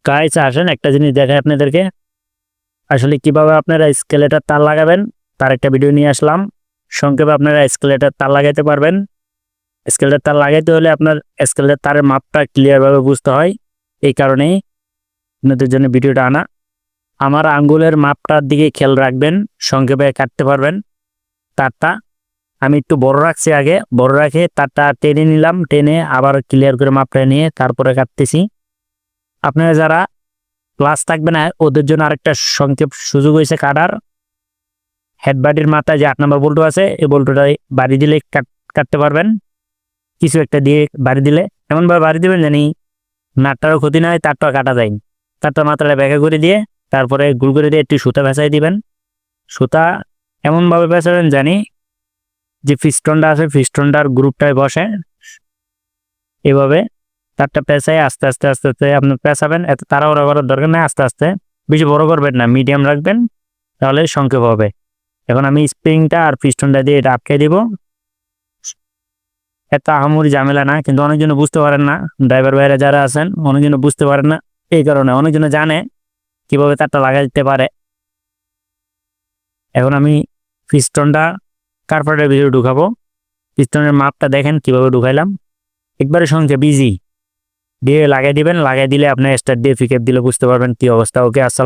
Guys আসেন একটা জিনিস দেখাই আপনাদেরকে। আসলে কিভাবে আপনারা স্কেলেটার তার লাগাবেন তার একটা ভিডিও নিয়ে আসলাম। সংক্ষেপে আপনারা স্কেলেটার তার লাগাইতে পারবেন। স্কেলেটার তার লাগাইতে হলে আপনার স্কেলেটার তারের মাপটা ক্লিয়ারভাবে বুঝতে হয়, এই কারণেই আপনাদের জন্য ভিডিওটা আনা। আমার আঙ্গুলের মাপটার দিকে খেয়াল রাখবেন, সংক্ষেপে কাটতে পারবেন তারটা। আমি একটু বড় রাখছি, আগে বড় রাখে তারটা টেনে নিলাম, টেনে আবার ক্লিয়ার করে মাপটা নিয়ে তারপরে কাটতেছি। আপনারা যারা ক্লাস থাকবে না ওদের জন্য আরেকটা সংক্ষেপ সুযোগ হয়েছে কাটার। হেডবাডির মাথায় যে 8 নম্বর বল্টু আছে, এই বল্টুটাই বাড়ি দিলে কাটতে পারবেন। কিছু একটা দিয়ে বাড়ি দিলে এমনভাবে বাড়ি দিবেন জানি নাটটারও ক্ষতি না হয়, তারটা কাটা যায়। তারটা মাথাটা ব্যাখ্যা করে দিয়ে তারপরে গুল করে দিয়ে একটু সুতা ভেসাই দিবেন। সুতা এমনভাবে ভেসাবেন জানি যে পিস্টনটা আছে পিস্টনটার গ্রুপটায় বসে। এভাবে তারটা পেঁচাই আস্তে আস্তে আস্তে আস্তে আপনি পেঁচাবেন। এত তাড়াহুড়া করার দরকার নেই, আস্তে আস্তে, বেশি বড় করবেন না, মিডিয়াম রাখবেন, তাহলে সংক্ষেপ হবে। এখন আমি স্প্রিংটা আর পিস্টনটা দিয়ে এটা আটকে দিব। এত আহামরি ঝামেলা না, কিন্তু অনেকজন বুঝতে পারেন না, ড্রাইভার ভাইরা যারা আছেন অনেকজন বুঝতে পারেন না, এই কারণে অনেকজন জানে কিভাবে তারটা লাগাই দিতে পারে। এখন আমি পিস্টনটা কার্পারের ভিতরে ঢুকাবো। পিস্টনের মাপটা দেখেন কিভাবে ঢুকাইলাম, একবারে সংক্ষেপ ইজি দিয়ে লাগাই দিবেন। লাগাই দিলে আপনি স্টার্ট দিয়ে পিকআপ দিলে বুঝতে পারবেন কি অবস্থা। ওকে, আসসালাম।